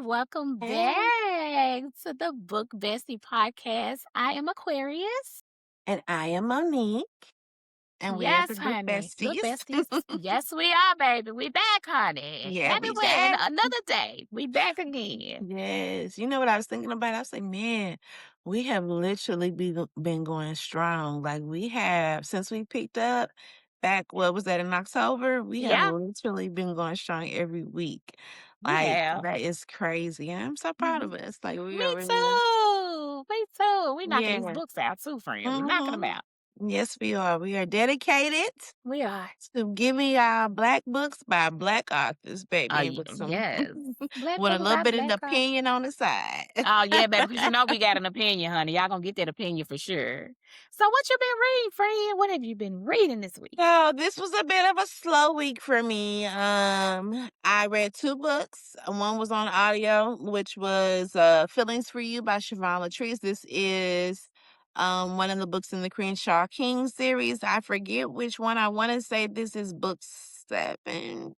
Welcome Hey. back to the Book Bestie podcast. I am Aquarius. And I am Monique, and we are the Yes, book honey. The besties. besties. Yes, we are, baby. We back, honey. Yeah, Happy we wedding. back. Another day. We back again. Yes. You know what I was thinking about? I was like, man, we have literally been going strong. Like we have since we picked up back, what was that in October? We have Yeah, literally been going strong every week. we Like have. that is crazy. And I'm so proud Mhm. of us. Like we Me are really, too. Me too. We knocking these yeah. books out too, friend. We knocking them hmm out. Yes, we are. We are dedicated We are. to give me our black books by black authors, baby, with some Yes. Black with a books little by bit of black car. opinion on the side. Oh yeah, baby, because you know we got an opinion, honey. Y'all gonna get that opinion for sure. So what you been reading, friend? What have you been reading this week? So this was a bit of a slow week for me. I read two books. One was on audio, which was Feelings for You by Siobhan Latrice. This is one of the books in the Crenshaw King series. I forget which one. I want to say this is book 7.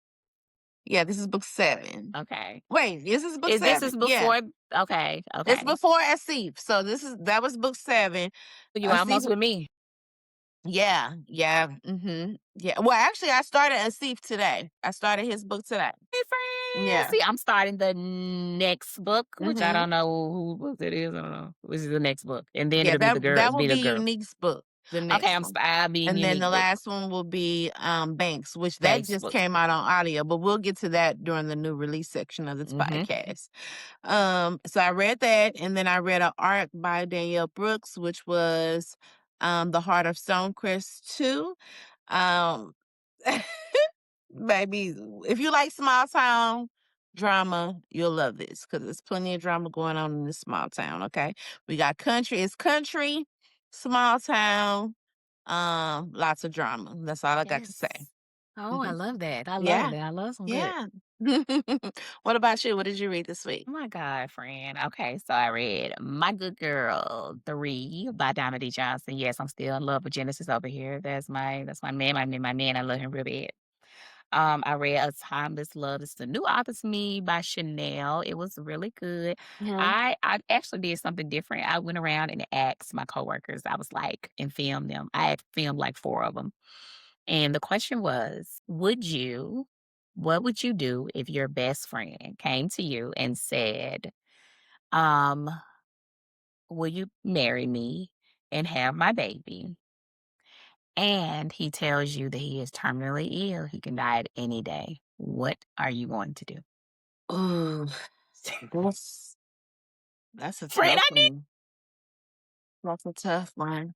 Yeah, this is book 7. Okay. Wait, this is book Is this is 7. Yeah. before okay, It's okay. before Asif. So that was book 7. You Asif, almost with me. yeah, yeah, yeah. Well, actually, I started Asif today. I started his book today. Hey friend. Yeah. See, I'm starting the next book, which I hmm don't know who book it is. I don't know. Which is the next book. And then Yeah, it'll be that will be the be girl. Unique's book, the Okay, next one. I'll be in And then unique the book. last one will be Banks, which that Thanks just book. came out on audio, but we'll get to that during the new release section of this Mm-hmm. podcast. So I read that, and then I read an arc by Danielle Brooks, which was The Heart of Stonecrest 2. Um Baby, if you like small town drama, you'll love this because there's plenty of drama going on in this small town. Okay, we got country. It's country, small town, lots of drama. That's all I got to say. Yes. Oh, I hmm love that. I love Yeah, that. I love some good. yeah. What about you? What did you read this week? Oh my God, friend. Okay, so I read My Good Girl 3 by Donna D. Johnson. Yes, I'm still in love with Genesis over here. That's my man, my man. I love him real bad. I read A Timeless Love. It's the new author to me by Chanel. It was really good. Yeah. I actually did something different. I went around and asked my coworkers. I was like, and filmed them. I had filmed like 4 of them. And the question was, what would you do if your best friend came to you and said, um, will you marry me and have my baby? And he tells you that he is terminally ill. He can die at any day. What are you going to do? Oh, that's that's a Friend, tough I need one. That's a tough one.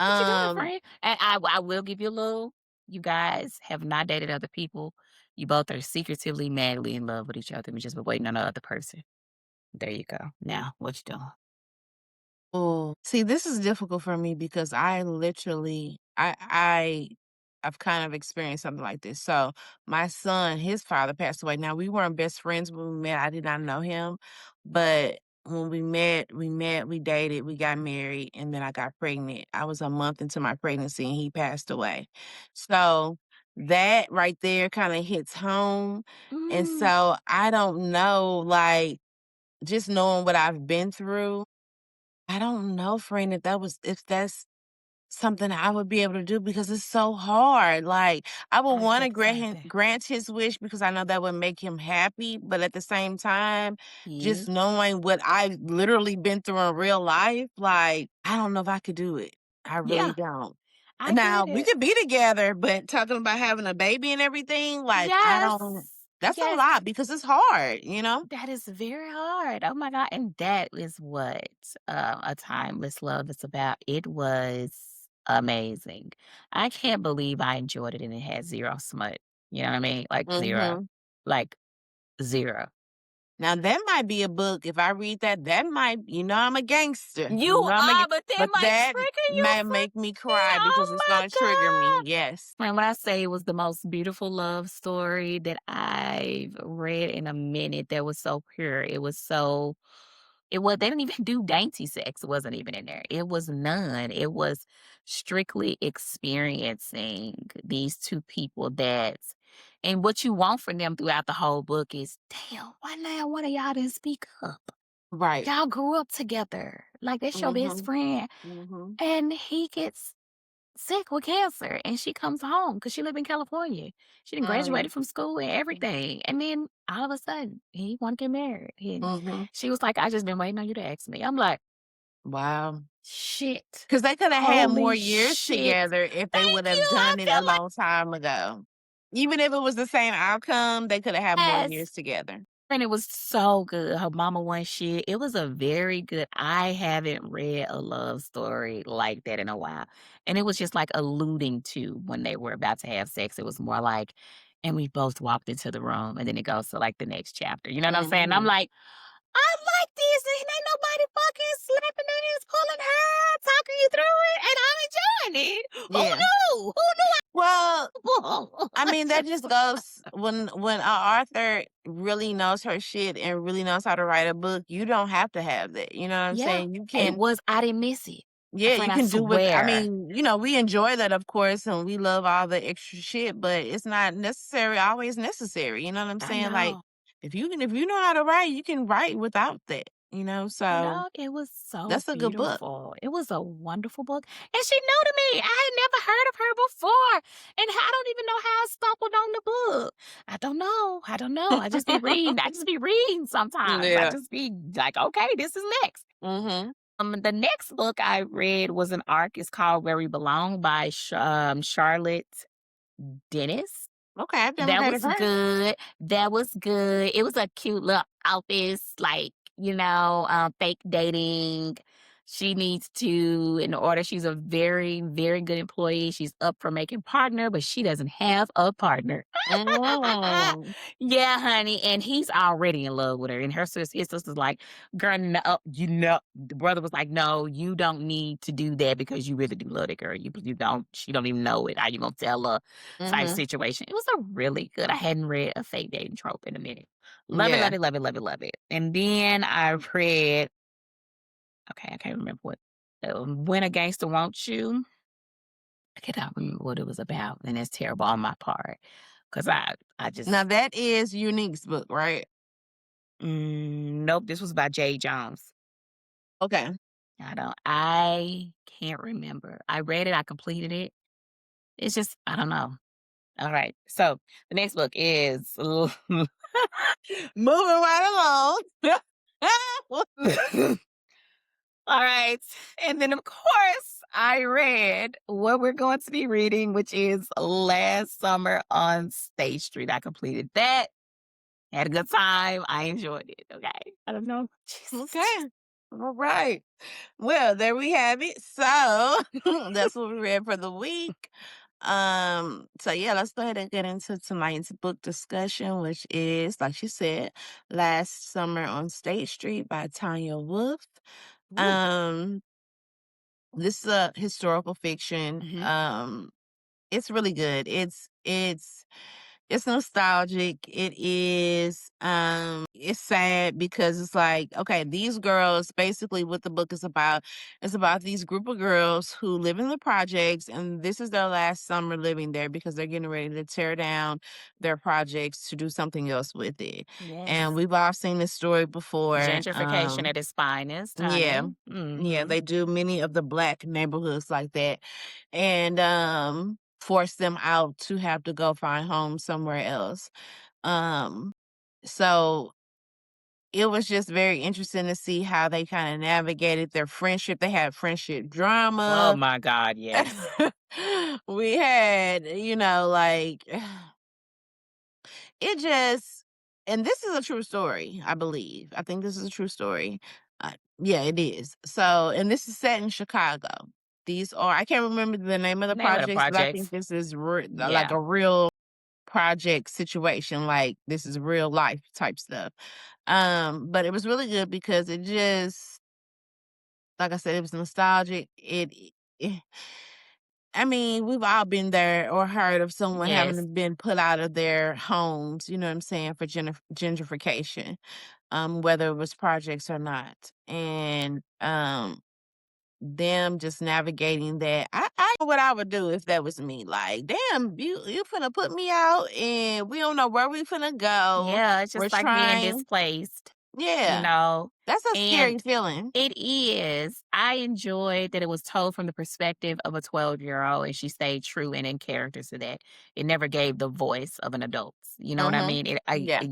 what you doing, Um, friend. And I will give you a little. You guys have not dated other people. You both are secretively, madly in love with each other. We just been waiting on the other person. There you go. Now, what you doing? Oh, see, this is difficult for me because I literally I've kind of experienced something like this. So my son, his father passed away. Now we weren't best friends when we met. I did not know him. But when we dated, we got married, and then I got pregnant. I was a month into my pregnancy and he passed away. So that right there kind of hits home. And Mm, so I don't know, like just knowing what I've been through. I don't know, friend, if that's something I would be able to do because it's so hard. Like I would I want to said the same thing. grant his wish because I know that would make him happy, but at the same time, just You? knowing what I've literally been through in real life, like I don't know if I could do it. I really Yeah, don't. I Now get we it. could be together, but talking about having a baby and everything, like I don't. Yes. That's a Yes. lot because it's hard, you know. That is very hard. Oh my God. And that is what A Timeless Love is about. It was amazing. I can't believe I enjoyed it and it had zero smut. You know what I mean? Like zero. hmm Like zero. Now that might be a book. If I read that, that might, I'm a gangster. You are, but that But might that trigger you might for make me me. cry because Oh it's my gonna trigger me. God. Yes. And when I say it was the most beautiful love story that I've read in a minute, that was so pure. They didn't even do dainty sex. It wasn't even in there. It was none. It was strictly experiencing these two people that And what you want from them throughout the whole book is, damn, why now one of y'all didn't speak up? Right. Y'all grew up together. Like that's your best Mhm. friend. Mhm. And he gets sick with cancer and she comes home because she lived in California. She done Mm. graduated from school and everything. And then all of a sudden he wanna get married. And Mhm. she was like, I just been waiting on you to ask me. I'm like, Wow. shit. 'Cause they coulda had more Holy years shit. together if they Thank would have you. I done it a feel like long time ago. Even if it was the same outcome, they coulda had more yes. years together. And it was so good. Her mama won shit. It was a very good I haven't read a love story like that in a while. And it was just like alluding to when they were about to have sex. It was more like, and we both walked into the room, and then it goes to like the next chapter. You know what I'm saying? I'm Mhm. like, I like this, and ain't nobody fucking slapping it, pulling her, talking you through it, and I'm enjoying it. Who Yeah. knew? Who Well, knew? I I mean, that just just goes when a author really knows her shit and really knows how to write a book, you don't have to have that, you know what I'm yeah. saying? You And it can was I didn't miss it. yeah, Friend, you I can do with I swear. mean, we enjoy that, of course, and we love all the extra shit, but it's not necessary always necessary, you know what I'm I saying? Like, know. if you know how to write, you can write without that, so Dog, it was so that's a good book. beautiful. It was a wonderful book, and she new to me. I had never heard of her before, and I don't even know how I stumbled on the book. I don't know. I don't know. I just be reading. I just be reading sometimes. I Yeah. just be like, okay, this is next. Mhm. The next book I read was an arc. It's called Where We Belong by Charlotte Dennis. Okay, I've never That heard was of her. good. That was good. It was a cute little office, like, fake dating. She needs to, in order, she's a very, very good employee. She's up for making partner, but she doesn't have a partner. Mm. Yeah, honey. And he's already in love with her. And his sister's like, girl, no, the brother was like, no, you don't need to do that because you really do love that girl. You don't, she don't even know it. How you gonna tell her type Mhm. situation? It was a really good, I hadn't read a fake dating trope in a minute. Love it, Yeah. love it, love it, love it, love it. And then I read, okay, I can't remember what, When a Gangster Wants You. I cannot remember what it was about. And it's terrible on my part. Cause I Now just that is Unique's book, right? Nope, this was by Jay Jones. Okay. I can't remember. I read it, I completed it. It's just I don't know. All right. So the next book is Moving right along. all right. And then of course I read what we're going to be reading, which is Last Summer on State Street. I completed that. Had a good time. I enjoyed it. Okay. I don't know. Jesus, Okay. Jesus. All right. Well, there we have it. So that's what we read for the week. So yeah, let's go ahead and get into tonight's book discussion, which is, like she said, Last Summer on State Street by Tanya Wolf. Woo. Um, this is a historical fiction. Hmm. It's really good. It's nostalgic. It's sad because it's like, okay, these girls, basically what the book is about these group of girls who live in the projects, and this is their last summer living there because they're getting ready to tear down their projects to do something else with it. And Yes. we've all seen this story before. Gentrification at its finest, Yeah. honey. Yeah, Mhm. they do many of the black neighborhoods like that. And force them out to have to go find home somewhere else. Um so it was just very interesting to see how they kind of navigated their friendship. They had friendship Oh drama. my god, yes. We had, like it just and this is a true story, I believe. I think this is a true story. Yeah, it is. So, and this is set in Chicago. These are I can't remember the name of the Name of the projects, but I think projects. this is like Yeah. a real project situation. Like this is real life type stuff. But it was really good because it just, like I said, it was nostalgic. It I mean, we've all been there or heard of someone Yes. having been put out of their homes, you know what I'm saying, for gentrification, whether it was projects or not. And them just navigating that. what I would do if that was me. Like, damn, you finna put me out and we don't know where we finna go. Yeah, it's We're just like being trying. displaced, you Yeah. know? That's a And scary feeling. it is. I enjoyed that it was told from the perspective of a 12-year-old and she stayed true and in character to that. It never gave the voice of an adult. You know what I Mhm. mean? Yeah.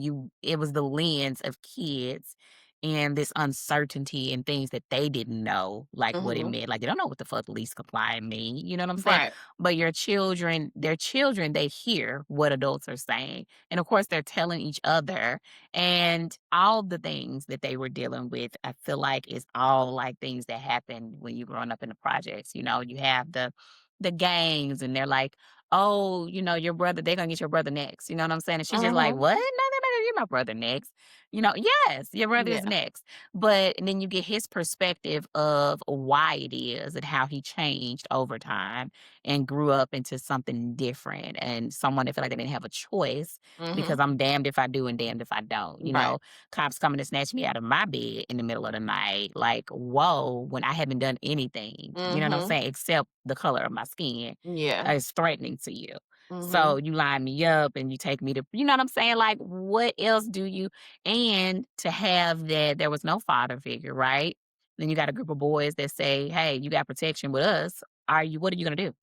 It was the lens of kids and this uncertainty and things that they didn't know, like what it Mhm. meant. Like they don't know what the fuck least comply mean. You know what I'm saying? Right. But your children, their children, they hear what adults are saying. And of course they're telling each other and all the things that they were dealing with, I feel like is all like things that happen when you're growing up in the projects. You know, you have the gangs and they're like, oh, you know, your brother, they're gonna get your brother next. You know what I'm saying? And she's just like, Mhm. what? No, no, no, no, you're my brother next. You know, yes, your brother is Yeah. next. But and then you get his perspective of why it is and how he changed over time and grew up into something different and someone that feel like they didn't have a choice because Mhm. I'm damned if I do and damned if I don't. You Right. know, cops coming to snatch me out of my bed in the middle of the night, like, whoa, when I haven't done anything, you know what I'm Mhm. saying, except the color of my skin Yeah. is threatening to you. So Mhm. you line me up and you take me to, you know what I'm saying? Like, what else do you, and to have that, there was no father figure, right? Then you got a group of boys that say, hey, you got protection with us. What are you going to do?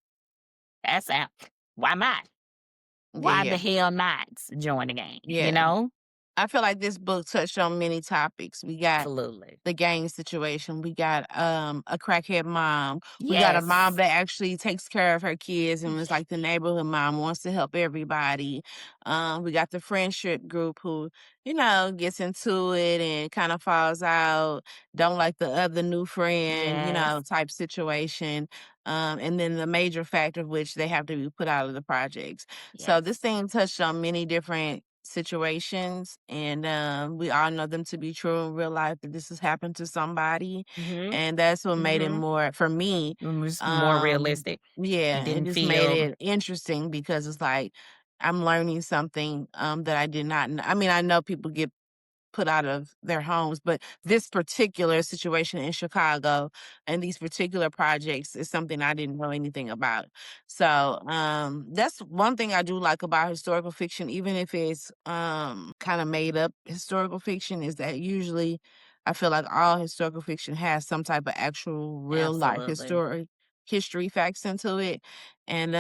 That's out. Why not? Yeah, Why the yeah. hell not join the game? You Yeah. know? I feel like this book touched on many topics. We got Absolutely. the gang situation. We got a crackhead mom. We got a mom Yes. that actually takes care of her kids and was like the neighborhood mom, wants to help everybody. We got the friendship group who, gets into it and kind of falls out, don't like the other new friend, Yes. type situation. And then the major factor of which they have to be put out of the projects. So this Yes. thing touched on many different situations, and we all know them to be true in real life, that this has happened to somebody, Mhm. and that's what made it Mhm. more for me. It was more um realistic. It yeah, it didn't just made feel it interesting because it's like I'm learning something that I did not I mean, I know people get put out of their homes, but this particular situation in Chicago and these particular projects is something I didn't know anything about. So, that's one thing I do like about historical fiction, even if it's kind of made up historical fiction, is that usually I feel like all historical fiction has some type of actual real life absolutely. history facts into it. And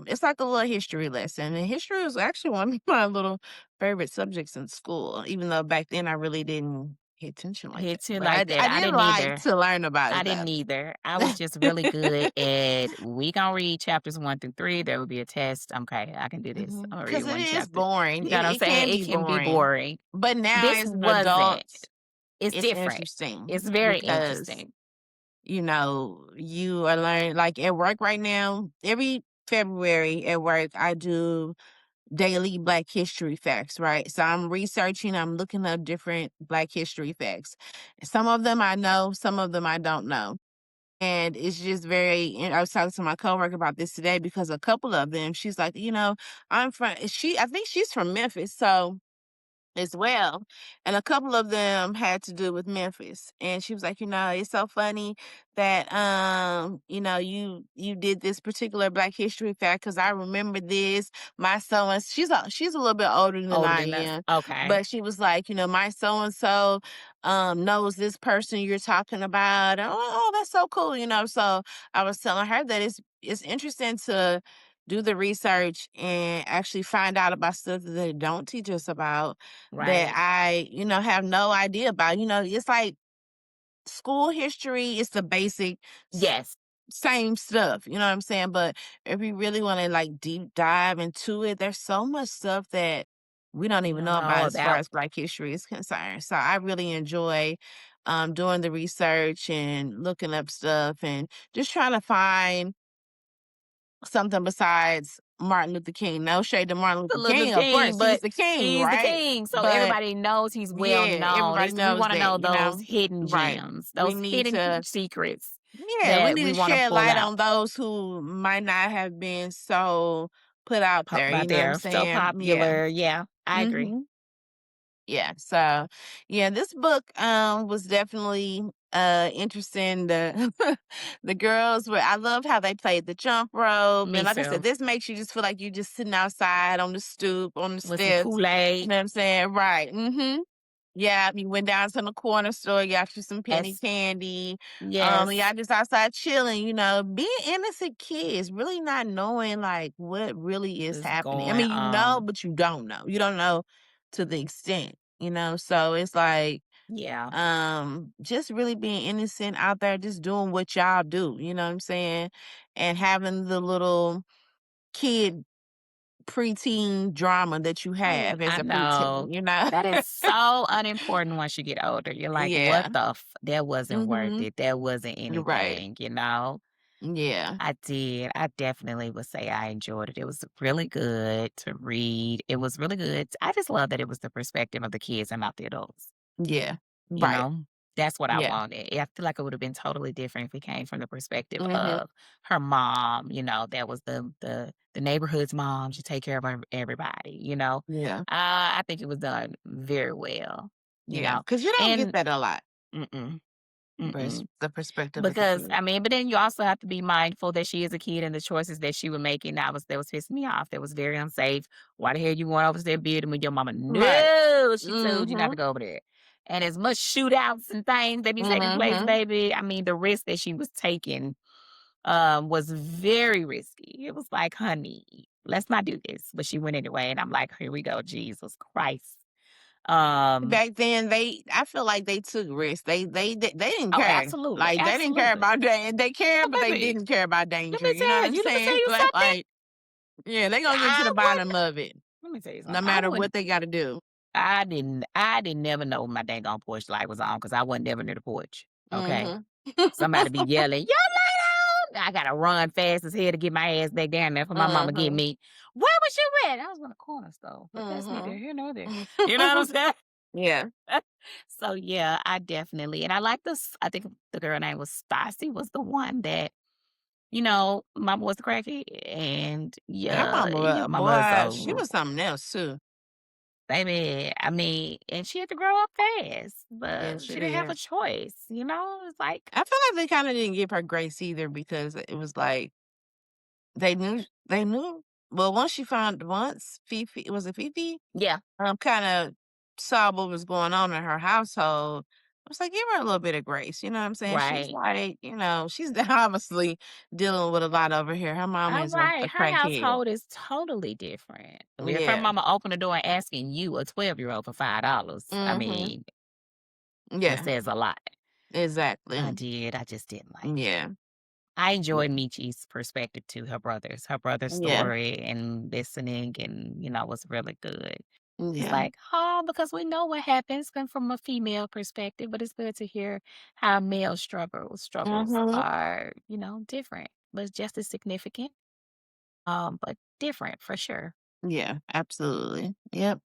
it's like a little history lesson. And history was actually one of my little favorite subjects in school, even though back then I really didn't pay attention like that. Hits you But like that. I I did didn't like either. to learn about I it didn't though. either. I was just really good at we gonna read chapters 1 through 3. There will be a test. Okay, I can do this. I'm gonna read Because it one is chapter. boring. You know what I'm It saying? can It be can be boring. boring. But now This as an wasn't. adult, It's it's different. interesting It's very because interesting. you are learning, like at work right now, every February at work, I do daily Black history facts, right? So I'm researching, I'm looking up different Black history facts. Some of them I know, some of them I don't know. And it's just and I was talking to my coworker about this today because a couple of them, she's like, I think she's from Memphis. So as well. And a couple of them had to do with Memphis. And she was like, it's so funny that you did this particular Black History fact because I remember this. My so and she's a little bit older than Older I than us. am. Okay. But she was like, my so and so knows this person you're talking about. And, oh, that's so cool, So I was telling her that it's interesting to do the research and actually find out about stuff that they don't teach us about, that Right. I, have no idea about. It's like school history, it's the basic s- Yes. same stuff, you know what I'm saying? But if we really want to like deep dive into it, there's so much stuff that we don't You even don't know about know as far about as Black history is concerned. So I really enjoy doing the research and looking up stuff and just trying to find something besides Martin Luther King. No shade to Martin the Luther Little King, of King, course, he's but the king, he's the right? king. So But everybody knows he's well yeah, known. everybody We knows want to that, know those hidden right. gems, We those need hidden to secrets Yeah, we that need we to want to shed pull light out. on those who might not have been so put out there, you Out know what I'm there. So saying? Yeah. popular. Yeah, I agree. Mhm. Yeah. So, yeah, this book was definitely interesting. The the girls were I loved how they played the jump rope, and Me like I said, too. this makes you just feel like you just sitting outside on the stoop, on the With some steps, you Kool-Aid. know what I'm saying? Right, mhm. Yeah, you went down to the corner store, you got you some penny As candy, yes, y'all just outside chilling, being innocent kids, really not knowing, like, what really is is happening. I going mean, you know, on. but you don't know. You don't know to the extent, so it's like Yeah. just really being innocent out there, just doing what y'all do, you know what I'm saying? And having the little kid preteen drama that you have as I a know. preteen, you know? That is so unimportant once you get older. You're like, "What Yeah. the f that wasn't worth Mhm. it. That wasn't Right. anything," you know? Yeah. I did. I definitely would say I enjoyed it. It was really good to read. It was really good. I just love that it was the perspective of the kids and not the adults. Yeah. You Right. know, that's what I Yeah. wanted. I feel like it would have been totally different if it came from the perspective Mhm. of her mom. That was the neighborhood's mom. She take care of everybody. Yeah. I think it was done very well. You Yeah. know, Because you don't get and that a lot, mm-mm, mm-mm. the perspective of the Because, kid. I mean, but then you also have to be mindful that she is a kid and the choices that she was making, that was pissing me off. That was very unsafe. Why the hell you going over there building with your mama? Right. No, she told you not to Mhm. go over there. And as much shootouts and things that be taking place, Mhm. baby, I mean, the risk that she was taking was very risky. It was like, honey, let's not do this. But she went anyway. And I'm like, here we go, Jesus Christ. Um, Back then, I feel like they took risks. They didn't oh, care. absolutely, Like, they didn't care absolutely. about they cared, Oh, but they baby, didn't care about danger, you know what I'm let me tell saying? you something. Like, yeah, they gonna get to the I bottom of it, Let me tell you no something. matter what they gotta do. I didn't never know my dang on porch light was on because I wasn't never near the porch. Okay. Mhm. Somebody be yelling, "Your light on!" I gotta run fast as hell to get my ass back down there for my mama get Mhm. me. Where was you at? I was in the corner store, but that's neither Mhm. here nor there. You know what I'm saying? Yeah. So yeah, and I like this. I think the girl name was Stassi was the one that, mama was the crackhead. And Her yeah, mama your mama is boy, she so was something else too. baby, I mean, and she had to grow up fast, Yeah, but she she didn't have a did. choice, you know? It's like, I feel like they kinda didn't give her grace either because it was like they knew well, once Fifi was it Fifi? yeah, Kinda saw what was going on in her household, I was like, "Give her a little bit of grace," you know what I'm saying? She's right. like, she's obviously dealing with a lot over here. Her mama All is a right. Her crackhead. household is totally different. I mean, if her Yeah. mama opened the door and asking you, a 12-year-old, for $5, I Mhm. mean, that Yeah, says a lot. I exactly. did. I just didn't like it. Yeah. I Yeah. enjoyed Michi's perspective to her brother's Yeah. story and listening and, was really good. It's Yeah. like, oh, because we know what happens come from a female perspective, but it's good to hear how male struggles Mhm. are, different, but just as significant, but different for sure. Yeah, absolutely. Yep.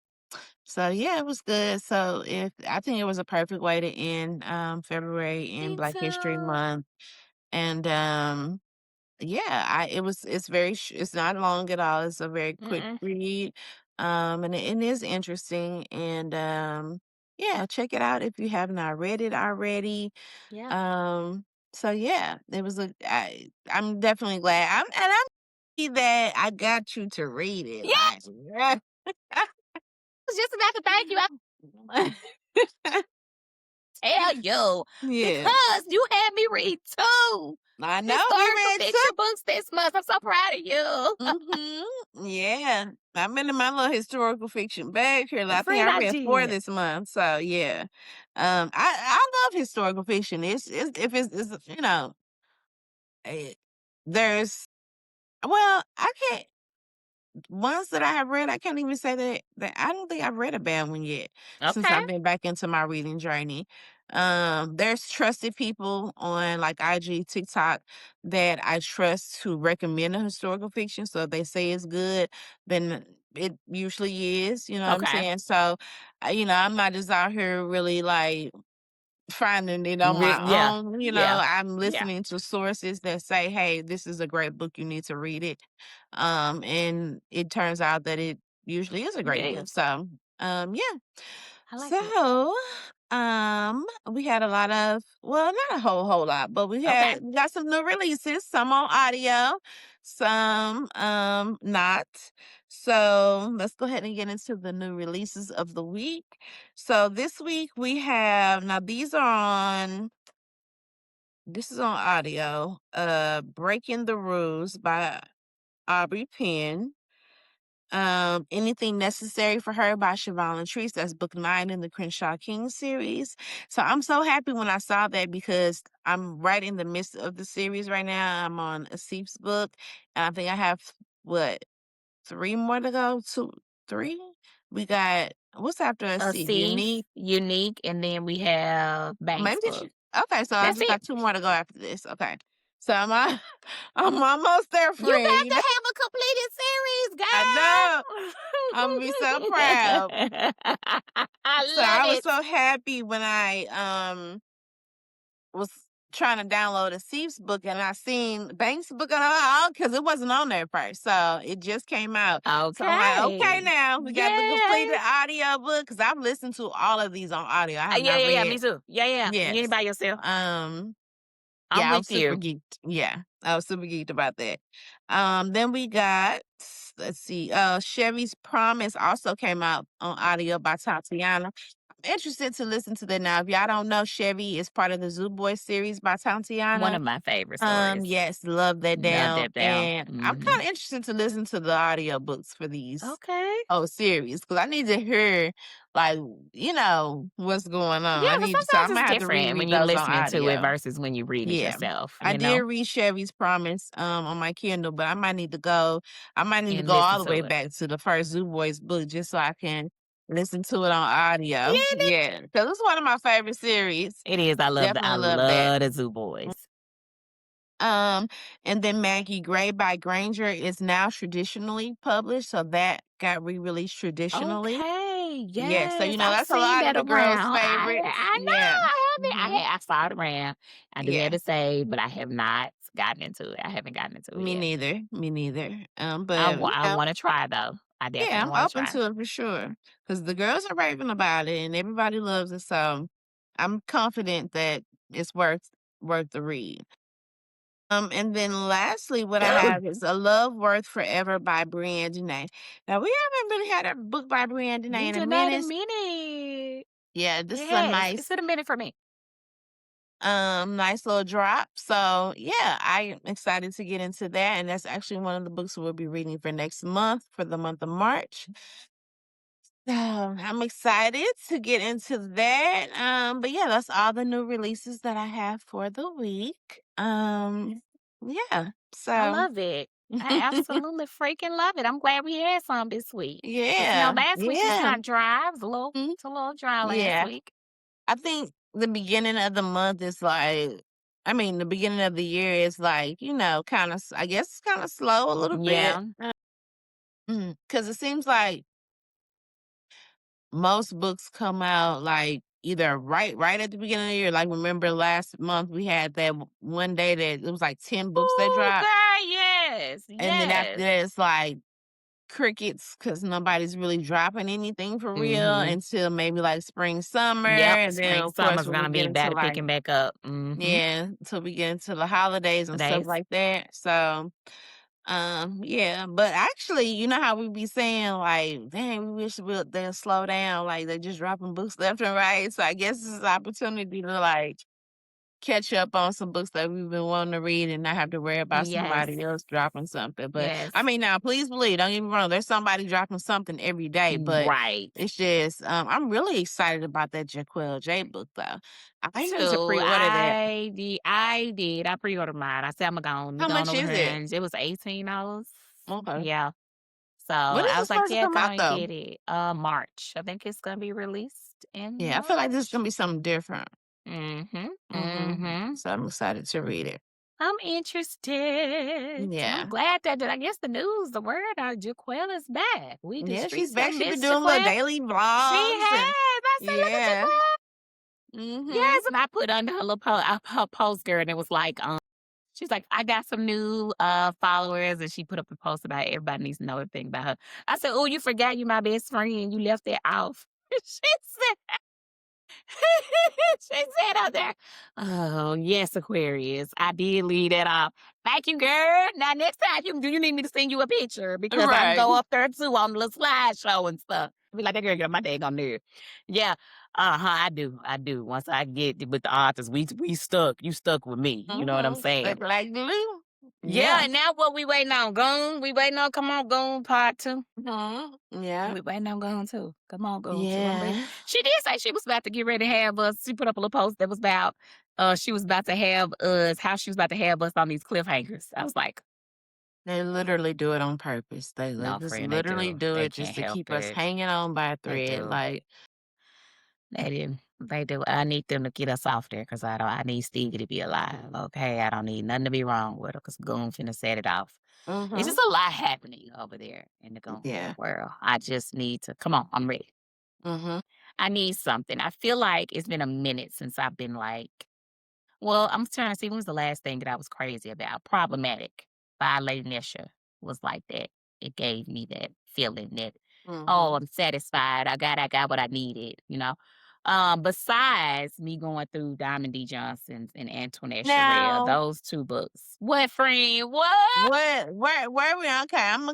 So, yeah, it was good. So, if I think it was a perfect way to end, February in Me Black History too. Month, and, yeah, it's not long at all, it's a very quick Mm-mm. read, and it is interesting, and, yeah, check it out if you have not read it already, Yeah. so yeah, I'm definitely glad, I'm happy that I got you to read it, Yeah, I like, was just about to thank you. I tell you yeah, because you had me read two I know you historical read fiction too. books this month. I'm so proud of you. Mhm. Yeah. I'm into my little historical fiction bag here. I think Friend, I I read 4 did. this month. So yeah. I love historical fiction. It's if it's eh, there's well, I can't ones that I have read, I can't even say that I don't think I've read a bad one yet since Okay. I've been back into my reading journey. There's trusted people on like IG, TikTok that I trust to recommend a historical fiction. So if they say it's good, then it usually is, you know what I'm Okay. saying? So, I'm not just out here really like finding it on my Yeah. own, Yeah. I'm Yeah. listening to sources that say, "Hey, this is a great book, you need to read it." And it turns out that it usually is a It great book. is. So, yeah. I like it. So, We had a lot of, well, not a whole lot, but Okay. we got some new releases, some on audio, some not. So let's go ahead and get into the new releases of the week. So this week we have, now these are on, this is on audio. Breaking the Rules by Aubrey Penn. Anything Necessary for Her by Siobhan Latrice. That's book 9 in the Crenshaw King series. So I'm so happy when I saw that because I'm right in the midst of the series right now. I'm on Asif's book, and I think I have what, 3 more to go? 2, 3? We got, what's after Asif? Thief, Unique. Unique, and then we have Maybe Banks this. book. Okay, so I That's just it. got 2 more to go after this. Okay. So I'm almost there, You got friend. to have a completed I know. series, I'm gonna be so proud. girl. So I I love was it. so happy when I was trying to download a Ceph's book and I seen Banks' book and because it wasn't on there first. So it just came out. So I'm like, okay, Okay. now we got the completed Yes. audio book because I've listened to all of these on audio. I have Yeah, not yeah, yeah. read. Me too. Yeah, yeah. You ain't Yes. by yourself. Um, I'm yeah, I was with super you. geeked. Yeah, I was super geeked about that. Then we got, let's see, Chevy's Promise also came out on audio by Tatiana. I'm interested to listen to that now. If y'all don't know, Chevy is part of the Zoo Boy series by One Tatiana. of my favorite stories. Yes, love that Love down. that down. And I'm Hmm. kind of interested to listen to the audio books for these Okay. series because I need to hear, like, what's going on. Yeah, I because need, so sometimes I'm it's gonna have to different reread when you those on listening to it audio. versus when you read it Yeah. yourself, I you did know, read Chevy's Promise on my Kindle, but I might need to and go listen all the way to it. back to the first Zoo Boys book just so I can listen to it on audio. Yeah, Yeah, because it's one of my favorite series. it is. I Definitely love that. love the Zoo Boys. Um, and then Maggie Gray by Granger is now traditionally published, so that got re-released traditionally. Okay, Yeah, so yes, I've that's a seen lot of that the girls' around. favorites. I Yeah. know I haven't. Mhm. I saw it around. I do have Yeah. to say, but I have not gotten into it. I haven't gotten into it Me yet. neither. Me neither. But I want to try though. I yeah, definitely I'm want to open try. to it for sure. Because the girls are raving about it and everybody loves it. So I'm confident that it's worth the read. And then lastly, what I have is A Love Worth Forever by Brianne Denay. Now we haven't really had a book by Brianne Denay You in a did not a minute. minute. Yeah, this is a Yes, it's nice, been a minute for me. nice little drop. So yeah, I'm excited to get into that. And that's actually one of the books we'll be reading for next month, for the month of March. So I'm excited to get into that. But yeah, that's all the new releases that I have for the week. Yeah. I So love it. I absolutely freaking love it. I'm glad we had some this week. Cause yeah, last week was yeah, kind of dry. It was mhm, it's a little dry last yeah. week. I think the beginning of the month is like, I mean, the beginning of the year is like, kind of, I guess, kind of slow a little bit. Yeah. Because it seems like most books come out like either right at the beginning of the year. Like remember last month we had that one day that it was like 10 books that Oh, dropped. girl, yes, And then after yes. that it's like crickets because nobody's really dropping anything for real Mhm. until maybe like spring, summer. Yep, And then spring, of course summer's when we gonna get be into better like, picking back up. Mhm. yeah, until we get into the holidays and stuff Days. like that. So yeah, but actually, you know how we be saying like, dang, we wish they'll slow down, like they're just dropping books left and right. So I guess this is an opportunity to like catch up on some books that we've been wanting to read and not have to worry about Yes, somebody else dropping something. But I yes. mean, now please believe, don't get me wrong, there's somebody dropping something every day, but Right. it's just I'm really excited about that Jaquel J book though. I need to So pre-order that. I did. I pre-ordered mine. I said I'm How going much over is here it? and it was $18. Okay. Yeah. So When is I this was like, supposed to yeah, come go out and though? get it. March. I think it's gonna be released in Yeah, I feel like this is gonna March. be something different. Mm-hmm. Mm-hmm. So I'm excited to read it. I'm interested. And I'm Yeah. glad that I guess the word Jaquel is back. We the Yeah, she's streets back. done She been missed doing little Jaquel. daily She vlogs and has. I said, look at yeah. Jaquel. Mhm. Yes, and I put under her little her post girl, and it was like, she's like, I got some new followers, and she put up a post about everybody needs to know everything about her. I said, oh, you forgot you my best friend. You left that off. She said, She said out there, "Oh, yes, Aquarius. I did leave that off. Thank you, girl. Now next time you need me to send you a picture because I can Right. go up there too on the little slideshow and stuff. Be like, that girl get on my daggone nerve. Yeah. Uh-huh. I do. I do. Once I get with the authors, we stuck. You stuck with me. You know what I'm Mhm. saying? Stuck like glue. Yeah, Yeah. and now what we waiting on? Goon. We waiting on come on, Goon part two. Mhm. Yeah. We waiting on Goon too. Come on, Goon two. I'm ready. Yeah. She did say she was about to get ready to have us. She put up a little post that was about she was about to have us, how she was about to have us on these cliffhangers. I was like, They literally do it on purpose. They no, just friend, they literally do. do They it just can't to help keep us it. hanging on by a They thread. do. Like, They do. They do. I need them to get us off there because I need Stevie to be alive. Okay. I don't need nothing to be wrong with her because Goon finna set it off. It's mhm. just a lot happening over there in the Goon Yeah. world. I just need to come on, I'm ready. Mhm. I need something. I feel like it's been a minute since I've been like, well, I'm trying to see when was the last thing that I was crazy about. Problematic by Lady Nisha was like that. It gave me that feeling that, oh, Mhm. I'm satisfied. I got what I needed, you know. Besides me going through Diamond D. Johnson's and Antoinette Sherelle, Now, those two books. What friend? What? where we okay, Imma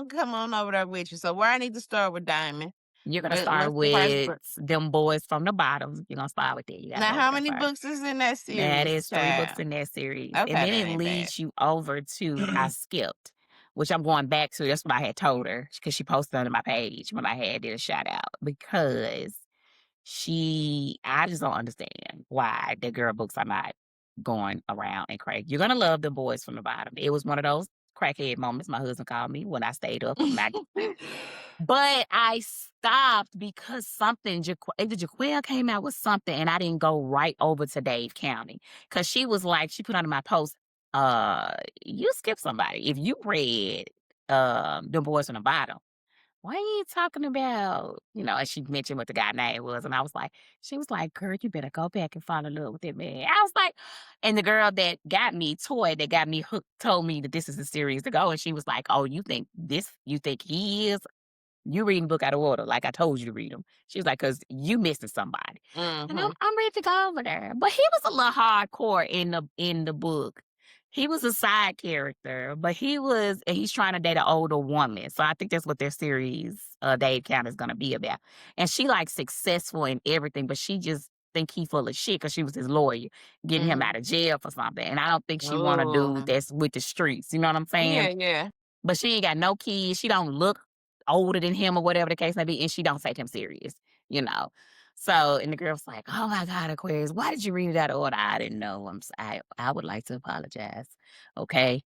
come on over there with you. So where I need to start with Diamond? You're gonna What start what's the first with book? them boys from the bottom. You're gonna start with that. You gotta Now go over how there many first. books is in that That series, is 3 books child? in that series, and Okay, then that it ain't bad. leads you over to I skipped, which I'm going back to. That's what I had told her because she posted under my page when I had did a shout out because I just don't understand why the girl books are not going around and crack. You're gonna love the boys from the bottom. It was one of those crackhead moments my husband called me when I stayed up. But I stopped because something either Jaquel came out with something and I didn't go right over to Dave County. Cause she was like, she put under my post, you skipped somebody. If you read the boys from the bottom, why are you talking about, and she mentioned what the guy name was. And I was like, she was like, girl, you better go back and fall in love with that man. I was like, and the girl that got me, Toy, that got me hooked, told me that this is the series to go. And she was like, oh, you think he is? You reading book out of order, like I told you to read them. She was like, "Cause you missing somebody." And I'm Mhm. I'm ready to go over there. But he was a little hardcore in the book. He was a side character, but he's trying to date an older woman. So I think that's what their series, Dave Count is gonna be about. And she like successful in everything, but she just think he full of shit because she was his lawyer, getting him Mhm. out of jail for something. And I don't think she want a dude Oh. that's with the streets. You know what I'm saying? Yeah, yeah. But she ain't got no kids. She don't look older than him or whatever the case may be, and she don't take him serious, you know? So, and the girl was like, "Oh my God, Aquarius, why did you read it out of order?" I didn't know. I would like to apologize. Okay.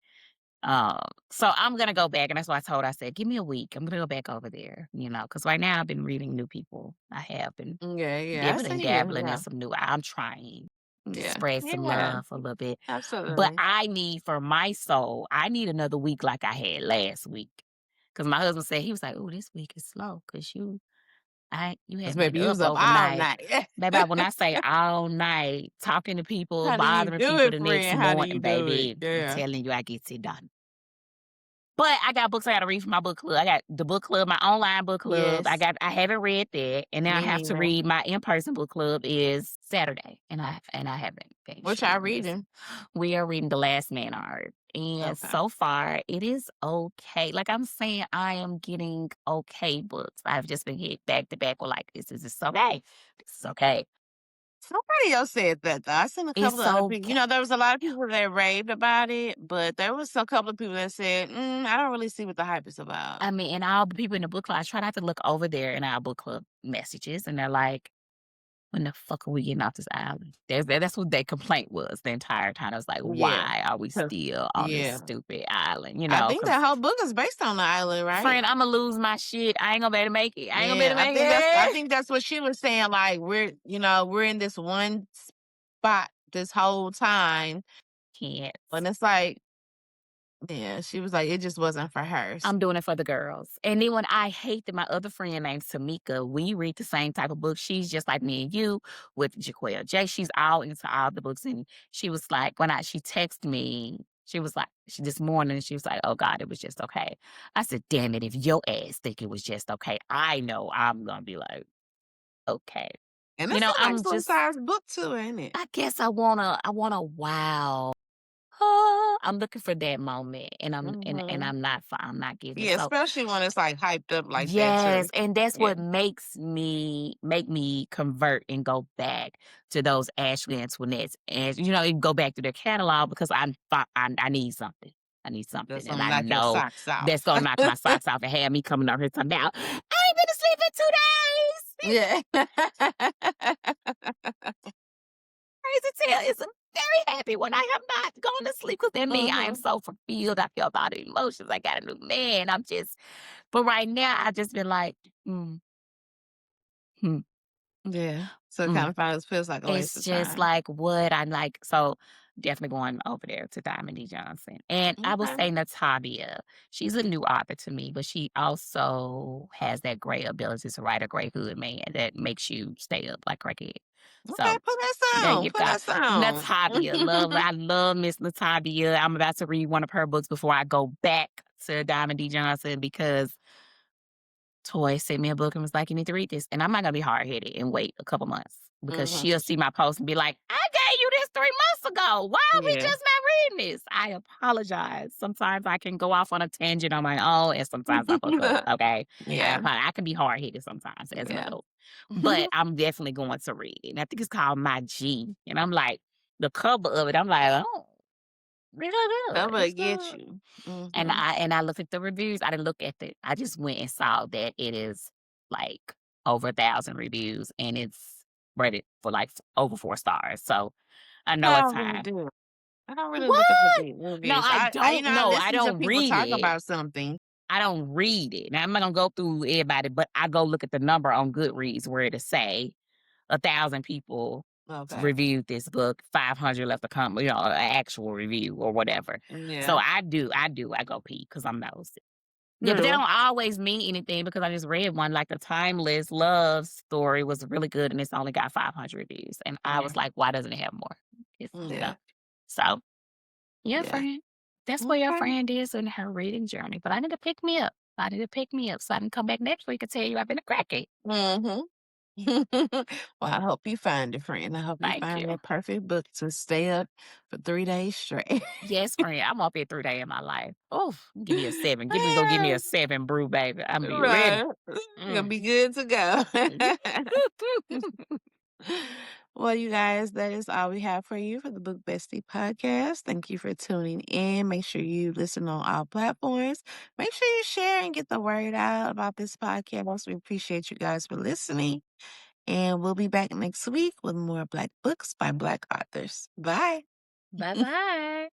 So I'm gonna go back, and that's why I told her, I said, "Give me a week. I'm gonna go back over there, because right now I've been reading new people. I have been Yeah, yeah. I dibbling and see you. dabbling in Yeah. some new. I'm trying to Yeah. spread some Yeah. love a little bit. But Absolutely. I need for my soul, I need another week like I had last week. Cause my husband said, he was like, "Oh, this week is slow because you 'Cause haven't been baby, you up was up all overnight." night. Baby, when I say all night, talking to people, How do you bothering do people it, the next friend? How do you morning, do it? baby, I'm Yeah. telling you, I get it done. But I got books I gotta read for my book club. I got the book club, my online book club. Yes. I haven't read that, and now I Me have to neither. read my in-person book club is Saturday, and I haven't What finished y'all reading this. reading? We are reading The Last Man Art, and Okay. so far it is okay. Like I'm saying, I am getting okay books. I've just been hit back to back with like this is okay. This is okay. Somebody else said that though. I seen a couple It's of other people. okay. There was a lot of people that raved about it, but there was a couple of people that said, I don't really see what the hype is about. I mean, and all the people in the book club, I try not to look over there in our book club messages, and they're like, when the fuck are we getting off this island? That's what their complaint was the entire time. I was like, Yeah. why are we 'Cause still on this yeah. stupid island? I think Because that whole book is based on the island, right? friend, I'ma lose my shit. I ain't gonna be able to make it. I ain't gonna be able Yeah, to make I it. think that's what she was saying, like, we're in this one spot this whole time, Can't. and it's like yeah, she was like, it just wasn't for her. I'm doing it for the girls. And then when I hate that my other friend named Tamika, we read the same type of book. She's just like me and you with Jaquel J. She's all into all the books. And she was like, she texted me, she was like, this morning, she was like, oh God, it was just okay. I said, damn it, if your ass think it was just okay, I know I'm gonna be like, okay. And You it's know, a I'm nice little just sized book too, ain't it? I guess I wanna wow. I'm looking for that moment, and Mhm. I'm not getting it. Yeah, So especially when it's, like, hyped up like that yes, too. and that's Yeah. what make me convert and go back to those Ashley Antoinettes, and, go back to their catalog because I need something. I need That's something, and gonna I knock your know socks that's off. gonna knock my socks off and have me coming over here talking about, "I ain't been to sleep in 2 days." Yeah. Crazy tale is very happy when I am not going to sleep because that means I am Mhm. so fulfilled. I feel all the emotions. I got a new man. But right now, I just been like, mm, hmm, Yeah. So it mm. kinda feels like a waste It's of just time. like what I like. So definitely going over there to Diamond D. Johnson. And I will Okay. say Natavia. She's a new author to me, but she also has that great ability to write a great hood man that makes you stay up like crackhead. Okay, So there you put go. that sound. Natavia. I love Miss Natavia. I'm about to read one of her books before I go back to Diamond D. Johnson because Toy sent me a book and was like, "You need to read this." And I'm not gonna be hard headed and wait a couple months because Mhm. she'll see my post and be like, "I gave you this 3 months ago. Why are we Yeah. just not reading this?" I apologize. Sometimes I can go off on a tangent on my own, and sometimes I fuck up. Okay, Yeah. I can be hard headed sometimes as an Yeah. adult, but I'm definitely going to read it. And I think it's called My G. And I'm like, the cover of it. I'm like, oh, really good. Imma It's get good. you. And Mhm. I looked at the reviews. I didn't look at I just went and saw that it is, like, over 1,000 reviews, and it's rated for, like, over 4 stars, so I know I it's don't really high. do. I don't really look at What? the No, reviews. I I I listen to don't people read talk it. about something. I don't read it. Now, I'm not gonna go through everybody, but I go look at the number on Goodreads where it'll say 1,000 people Okay. reviewed this book, 500 left a comment, an actual review or whatever. So Yeah. I go peek because 'cause I'm nosy. Yeah, but they True. don't always mean anything because I just read one, like the Timeless Love story was really good and it's only got 500 reviews. And I Yeah. was like, why doesn't it have more? Yeah. So, yeah, Yeah. friend. That's where your Okay. friend is in her reading journey. But I need to pick me up. I need to pick me up so I can come back next week and tell you I've been a crackhead. Mhm. Well, I hope you find it, friend. I hope you Thank find you. that perfect book to stay up for 3 days straight. Yes, friend. I'm up here 3 days in my life. Oh, give me a 7. Give me a 7 brew, baby. I'm be ready. Right. You're gonna Mm. be good to go. Mm. Well, you guys, that is all we have for you for the Book Bestie podcast. Thank you for tuning in. Make sure you listen on all platforms. Make sure you share and get the word out about this podcast. We appreciate you guys for listening. And we'll be back next week with more Black books by Black authors. Bye. Bye bye.